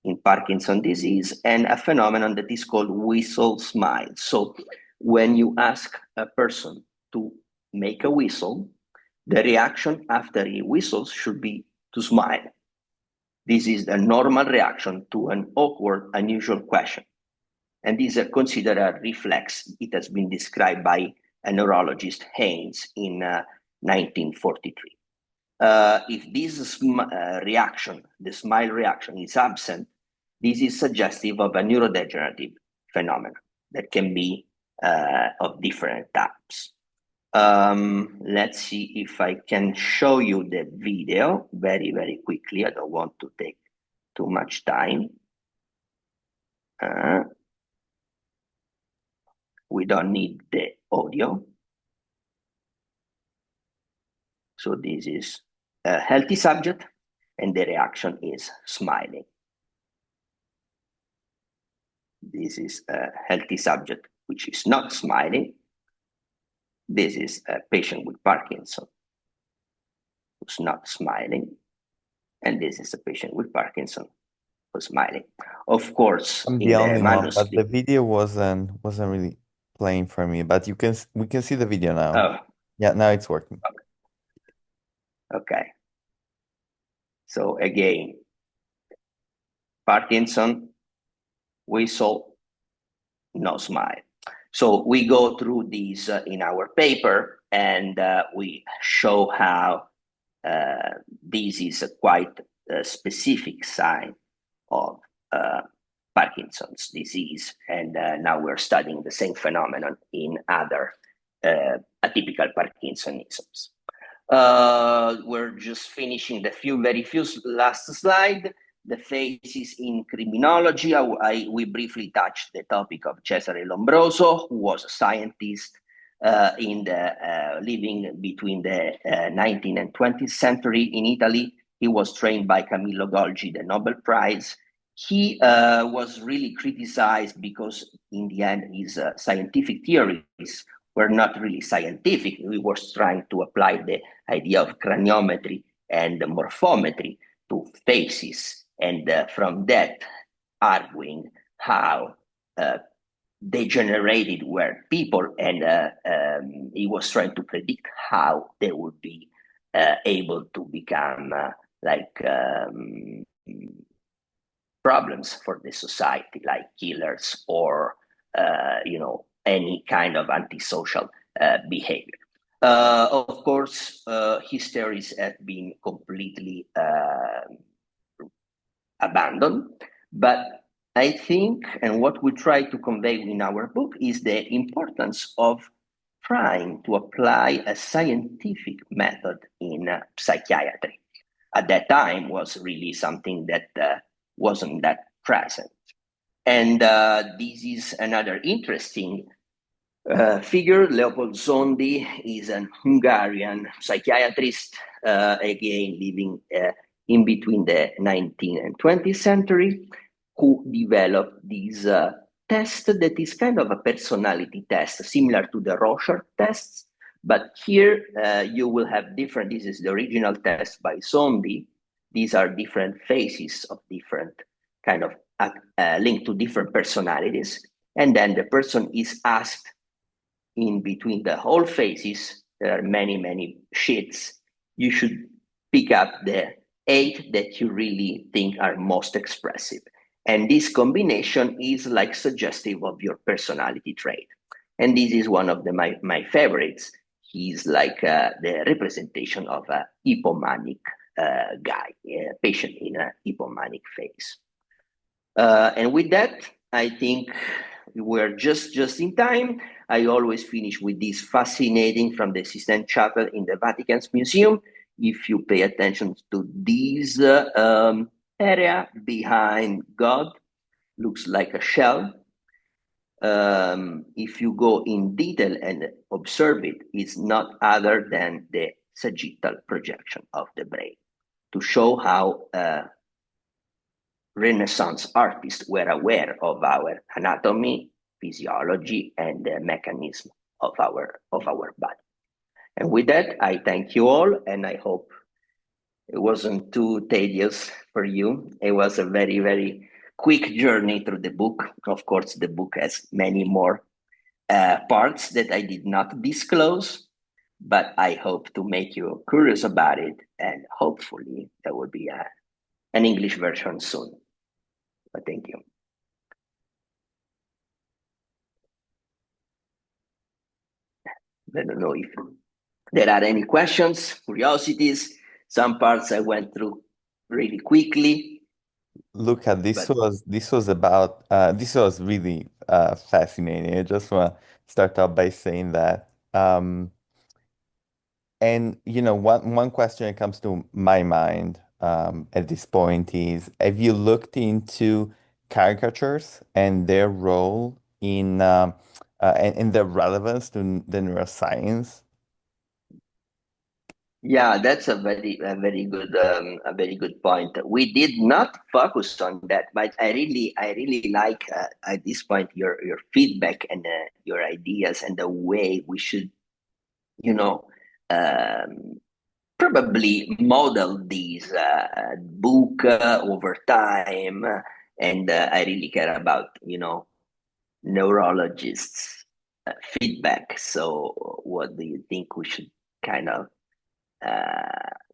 in Parkinson's disease and a phenomenon that is called whistle smile. So when you ask a person to make a whistle, the reaction after he whistles should be to smile. This is the normal reaction to an awkward, unusual question. And this is considered a reflex. It has been described by a neurologist, Haynes, in 1943. If this reaction, the smile reaction, is absent, this is suggestive of a neurodegenerative phenomenon that can be of different types. Let's see if I can show you the video very, very quickly. I don't want to take too much time. We don't need the audio. So this is a healthy subject, and the reaction is smiling. This is a healthy subject which is not smiling. This is a patient with Parkinson who's not smiling. And this is a patient with Parkinson who's smiling. Of course, I'm in the the only one, but the manuscript. video wasn't really playing for me. But we can see the video now. Oh, Yeah, now it's working. okay. So again, Parkinson, whistle, no smile. So we go through these in our paper, and we show how this is a quite specific sign of Parkinson's disease. And now we're studying the same phenomenon in other atypical Parkinsonisms. We're just finishing the very few last slide. The phases in criminology. We briefly touched the topic of Cesare Lombroso, who was a scientist living between the 19th and 20th century in Italy. He was trained by Camillo Golgi, the Nobel Prize. He was really criticized because in the end, his scientific theories were not really scientific. He was trying to apply the idea of craniometry and morphometry to faces, and from that, arguing how degenerated were people, and he was trying to predict how they would be able to become problems for the society, like killers or any kind of antisocial behavior. Of course, his theories have been completely abandoned, but I think, and what we try to convey in our book, is the importance of trying to apply a scientific method in psychiatry. At that time was really something that wasn't that present. And this is another interesting figure. Leopold Zondi is an Hungarian psychiatrist, again living in between the 19th and 20th century, who developed this test that is kind of a personality test, similar to the Rorschach tests. But here you will have different, this is the original test by Zondi. These are different phases of different kind of linked to different personalities. And then the person is asked in between the whole phases, there are many, many sheets. You should pick up the 8 that you really think are most expressive. And this combination is like suggestive of your personality trait. And this is one of my favorites. He's like the representation of a hypomanic guy, a patient in a hypomanic phase. And with that, I think we're just in time. I always finish with this fascinating from the Sistine Chapel in the Vatican's museum. If you pay attention to this area behind God, looks like a shell. If you go in detail and observe it, it's not other than the sagittal projection of the brain to show how Renaissance artists were aware of our anatomy, physiology, and the mechanism of our body. And with that, I thank you all, and I hope it wasn't too tedious for you. It was a very, very quick journey through the book. Of course, the book has many more parts that I did not disclose, but I hope to make you curious about it, and hopefully there will be an English version soon. But thank you. I don't know if there are any questions, curiosities. Some parts I went through really quickly. Luca, this was really fascinating. I just want to start out by saying that. And one question that comes to my mind at this point is, have you looked into caricatures and their role in and their relevance to the neuroscience? Yeah, that's a very good point. We did not focus on that, but I really like at this point your feedback and your ideas and the way we should, um, probably model this book over time. And I really care about neurologists' feedback. So, what do you think we should kind of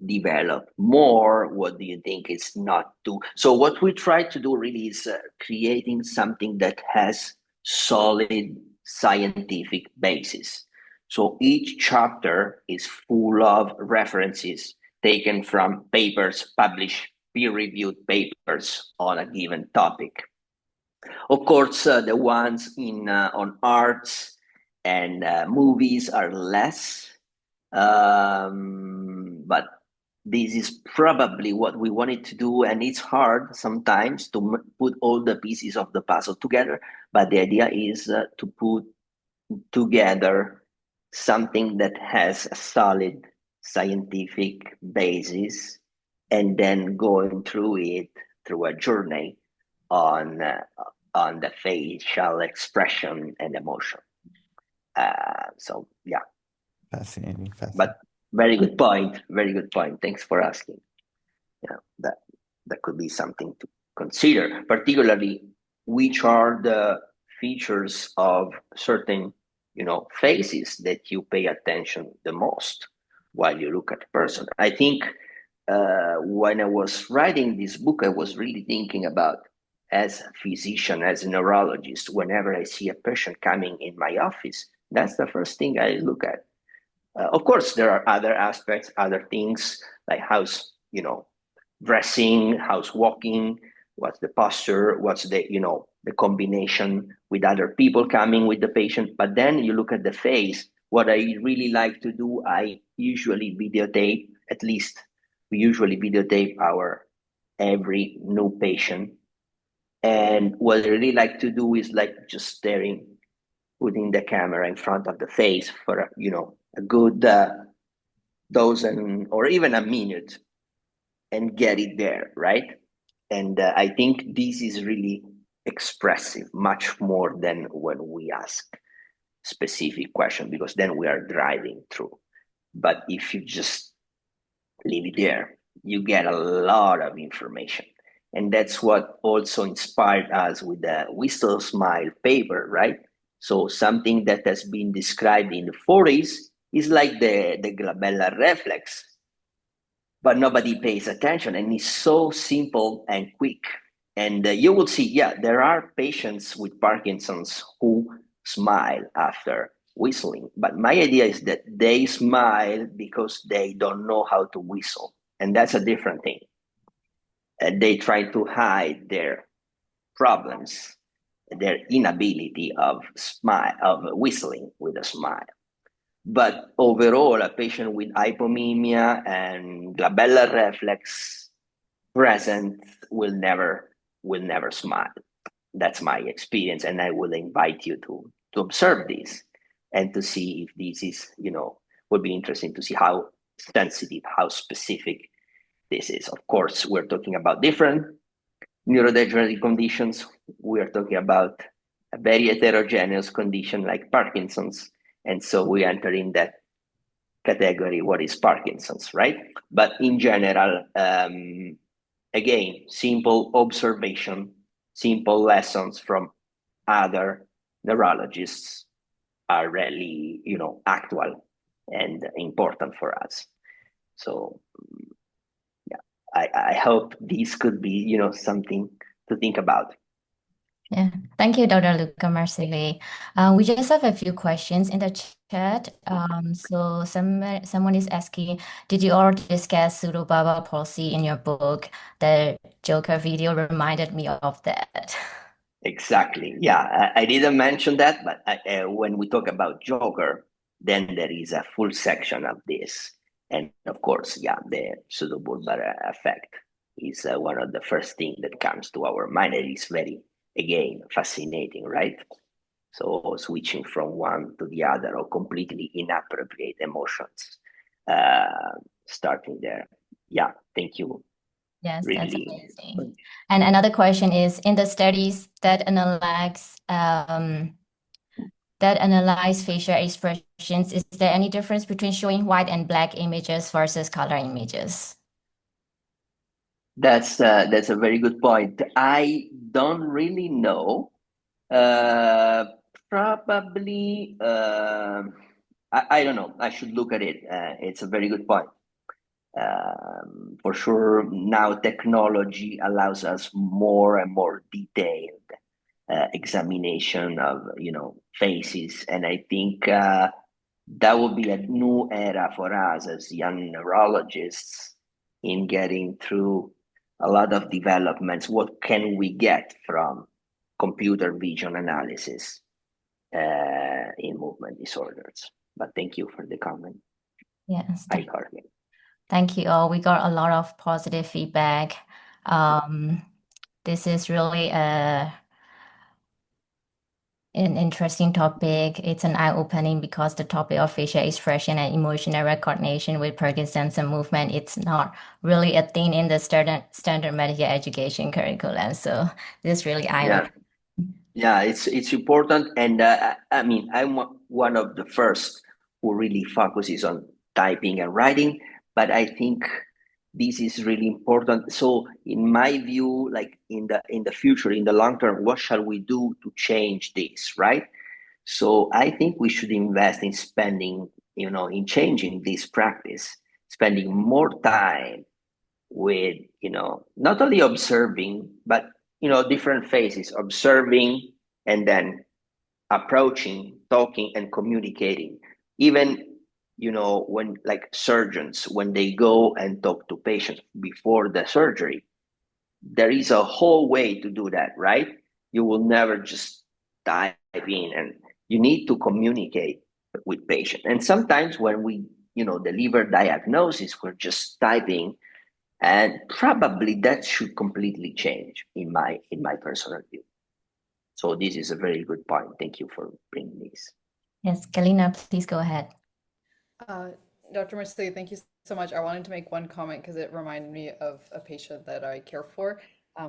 develop more? What do you think is not too? So what we try to do really is creating something that has solid scientific basis. So each chapter is full of references taken from papers published, peer-reviewed papers on a given topic. Of course, the ones on arts and movies are less, but this is probably what we wanted to do, and it's hard sometimes to put all the pieces of the puzzle together. But the idea is to put together something that has a solid scientific basis, and then going through it through a journey on the facial expression and emotion. So yeah. Fascinating. But very good point. Very good point. Thanks for asking. Yeah, that could be something to consider, particularly which are the features of certain, faces that you pay attention the most while you look at a person. I think when I was writing this book, I was really thinking about, as a physician, as a neurologist, whenever I see a patient coming in my office, that's the first thing I look at. Of course, there are other aspects, other things like how's, dressing, how's walking, what's the posture, what's the combination with other people coming with the patient. But then you look at the face. What I really like to do, I usually videotape, at least we usually videotape our every new patient. And what I really like to do is like just staring putting the camera in front of the face for a good dozen or even a minute and get it there, right? And I think this is really expressive, much more than when we ask specific question, because then we are driving through. But if you just leave it there, you get a lot of information. And that's what also inspired us with the Whistle Smile paper, right? So something that has been described in the 40s is like the glabellar reflex, but nobody pays attention, and it's so simple and quick. And you will see, yeah, there are patients with Parkinson's who smile after whistling, but my idea is that they smile because they don't know how to whistle, and that's a different thing. They try to hide their problems, their inability of whistling with a smile. But overall, a patient with hypomimia and glabellar reflex present will never smile. That's my experience, and I will invite you to observe this and to see if this is, would be interesting to see how sensitive, how specific this is. Of course, we're talking about different neurodegenerative conditions. We are talking about a very heterogeneous condition like Parkinson's, and so we enter in that category, what is Parkinson's, right? But in general, again, simple observation, simple lessons from other neurologists are really, actual and important for us. So, yeah, I hope this could be, something to think about. Yeah, thank you, Dr. Luca Marsili. We just have a few questions in the chat. So someone is asking, did you all discuss pseudobulbar palsy in your book? The Joker video reminded me of that. Exactly. Yeah, I didn't mention that, but when we talk about Joker, then there is a full section of this. And of course, yeah, the pseudobulbar effect is one of the first things that comes to our mind. It is very, again, fascinating, right? So switching from one to the other or completely inappropriate emotions, starting there. Yeah, thank you. Yes, that's Really. amazing. And another question is, in the studies that analyze facial expressions, is there any difference between showing white and black images versus color images? That's a very good point. I don't really know. Probably, I don't know. I should look at it. It's a very good point. For sure, now technology allows us more and more detailed examination of faces, and I think that will be a new era for us as young neurologists in getting through a lot of developments. What can we get from computer vision analysis in movement disorders? But thank you for the comment. Yes, Hi, Carmen. thank you all. We got a lot of positive feedback. This is really an interesting topic. It's an eye-opening because the topic of facial expression and emotional recognition with Parkinson's and movement, it's not really a thing in the standard medical education curriculum. So this is really eye-opening. Yeah, it's important, and I mean, I'm one of the first who really focuses on typing and writing, but I think this is really important. So, in my view, like in the future, in the long term, what shall we do to change this, right? So, I think we should invest in spending, in changing this practice, spending more time with, not only observing, but different phases, observing and then approaching, talking and communicating. Even, when like surgeons, when they go and talk to patients before the surgery, there is a whole way to do that, right? You will never just dive in, and you need to communicate with patients. And sometimes when we, deliver diagnosis, we're just typing, and probably that should completely change in my personal view. So this is a very good point. Thank you for bringing this. Yes, Galina, please go ahead. Dr. Marsili, thank you so much. I wanted to make one comment because it reminded me of a patient that I care for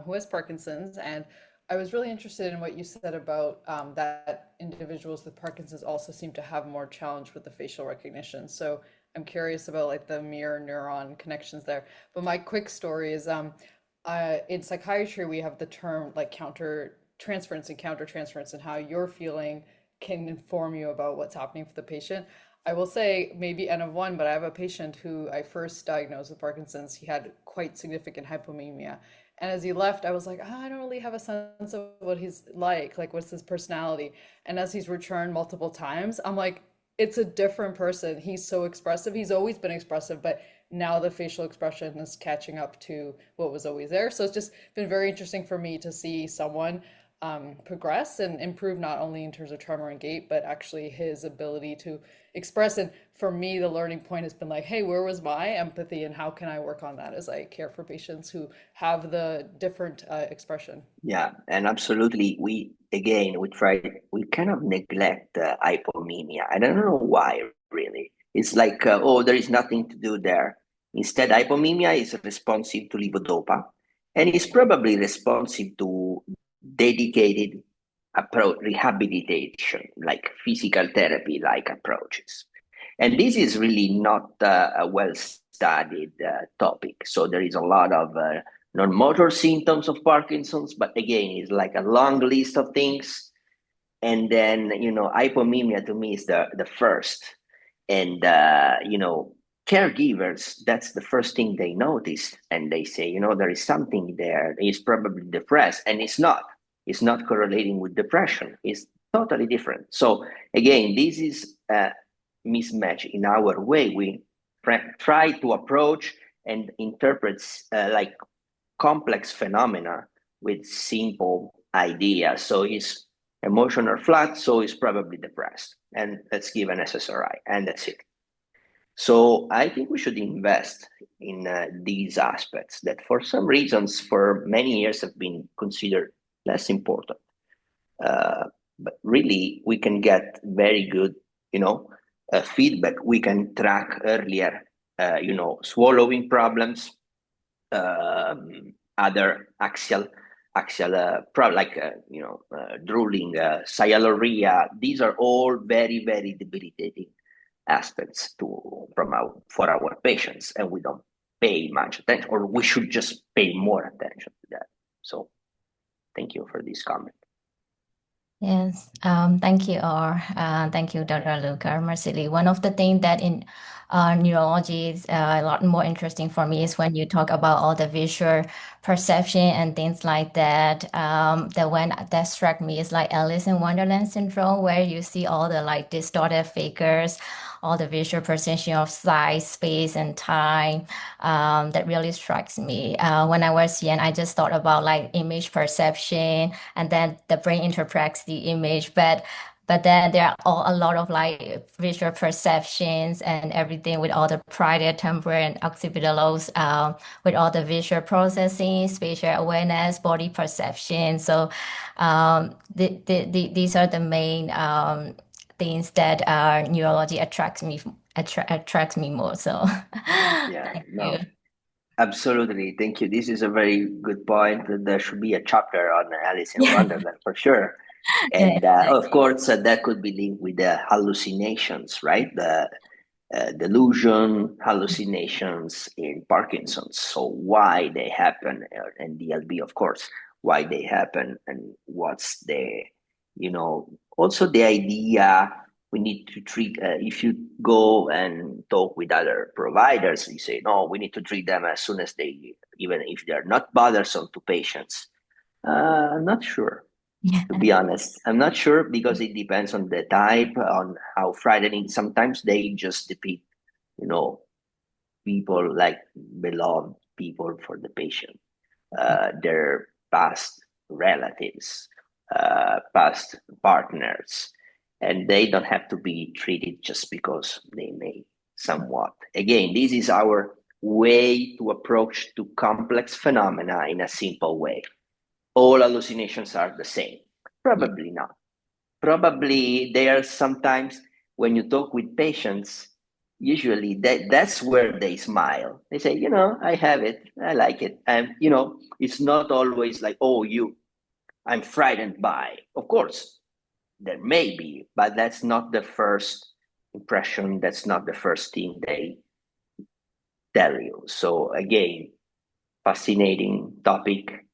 who has Parkinson's. And I was really interested in what you said about that individuals with Parkinson's also seem to have more challenge with the facial recognition. So I'm curious about like the mirror neuron connections there. But my quick story is in psychiatry, we have the term like counter transference and countertransference, and how you're feeling can inform you about what's happening for the patient. I will say maybe N of one, but I have a patient who I first diagnosed with Parkinson's. He had quite significant hypomemia. And as he left, I was like, I don't really have a sense of what he's like what's his personality. And as he's returned multiple times, I'm like, it's a different person. He's so expressive. He's always been expressive, but now the facial expression is catching up to what was always there. So it's just been very interesting for me to see someone progress and improve, not only in terms of tremor and gait, but actually his ability to express. And for me, the learning point has been like, hey, where was my empathy and how can I work on that as I care for patients who have the different expression? Yeah, and absolutely. We kind of neglect hypomemia. I don't know why, really. It's like, oh, there is nothing to do there. Instead, hypomemia is responsive to levodopa, and is probably responsive to dedicated approach rehabilitation, like physical therapy, like approaches. And this is really not a well-studied topic. So there is a lot of non-motor symptoms of Parkinson's, but again, it's like a long list of things. And then, hypomemia to me is the first. And, caregivers, that's the first thing they notice. And they say, there is something there. He's probably depressed. And it's not. It's not correlating with depression. It's totally different. So again, this is a mismatch in our way. We try to approach and interpret like complex phenomena with simple ideas. So he's emotional flat, so he's probably depressed. And let's give an SSRI, and that's it. So I think we should invest in these aspects that for some reasons for many years have been considered less important. But really, we can get very good, feedback. We can track earlier, swallowing problems, other axial like drooling, sialorrhea. These are all very, very debilitating aspects for our patients, and we don't pay much attention, or we should just pay more attention to that. So thank you for this comment. Yes, thank you, thank you, Dr. Luca Marsili. One of the things that in neurology is a lot more interesting for me is when you talk about all the visual perception and things like that. The one that struck me is like Alice in Wonderland syndrome, where you see all the like distorted figures, all the visual perception of size, space, and time. That really strikes me. When I was young, I just thought about like image perception, and then the brain interprets the image, but then there are a lot of like visual perceptions and everything with all the parietal, temporal, and occipital with all the visual processing, spatial awareness, body perception. So these are the main things that neurology attracts me more. So Yeah, thank no, you. absolutely. Thank you. This is a very good point. There should be a chapter on Alice in Yeah, Wonderland for sure. yeah, And of course, that could be linked with the hallucinations, right? The delusion, hallucinations in Parkinson's. So why they happen, and DLB, of course, why they happen, and what's also the idea we need to treat. If you go and talk with other providers, you say, no, we need to treat them as soon as even if they're not bothersome to patients. I'm not sure, to be honest. I'm not sure, because it depends on the type, on how frightening. Sometimes they just depict, people like beloved people for the patient, their past relatives, past partners, and they don't have to be treated just because they may somewhat. Again, this is our way to approach to complex phenomena in a simple way. All hallucinations are the same. Probably not. Probably there are sometimes when you talk with patients, usually that's where they smile. They say, I have it, I like it. And it's not always like, oh, I'm frightened by. Of course, there may be, but that's not the first impression. That's not the first thing they tell you. So again, fascinating topic.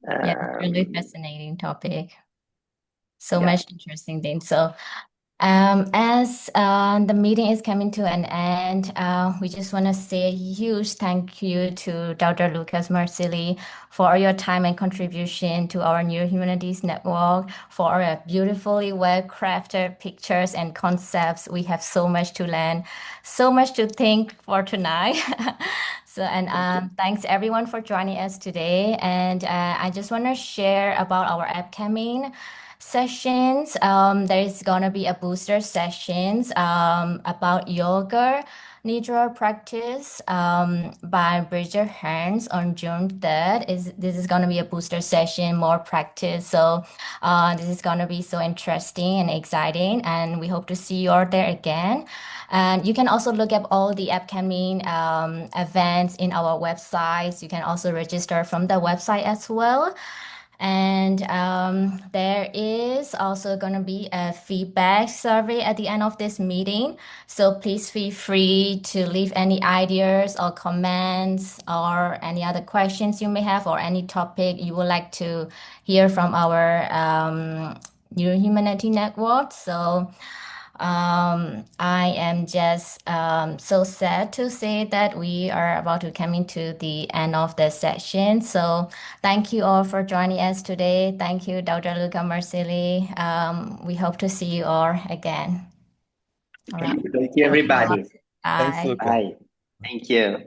Yeah, really Um, fascinating topic. So yeah. much interesting things. So as the meeting is coming to an end, we just want to say a huge thank you to Dr. Lucas Marsili for your time and contribution to our Neurohumanities Network, for our beautifully well-crafted pictures and concepts. We have so much to learn, so much to think for tonight. So, and thanks everyone for joining us today. And I just want to share about our upcoming sessions. There is gonna be a booster sessions about yoga nidra practice by Bridget Hearns on June 3rd. This is gonna be a booster session, more practice. So this is gonna be so interesting and exciting, and we hope to see you all there again. And you can also look up all the upcoming events in our websites. You can also register from the website as well. And there is also going to be a feedback survey at the end of this meeting. So please feel free to leave any ideas or comments or any other questions you may have or any topic you would like to hear from our Neurohumanity Network. So I am just so sad to say that we are about to come into the end of the session. So thank you all for joining us today. Thank you, Dr. Luca Marsili. We hope to see you all again. All right. Thank you, Thank you all. everybody. Thanks, Bye. Luca. Bye. Thank you.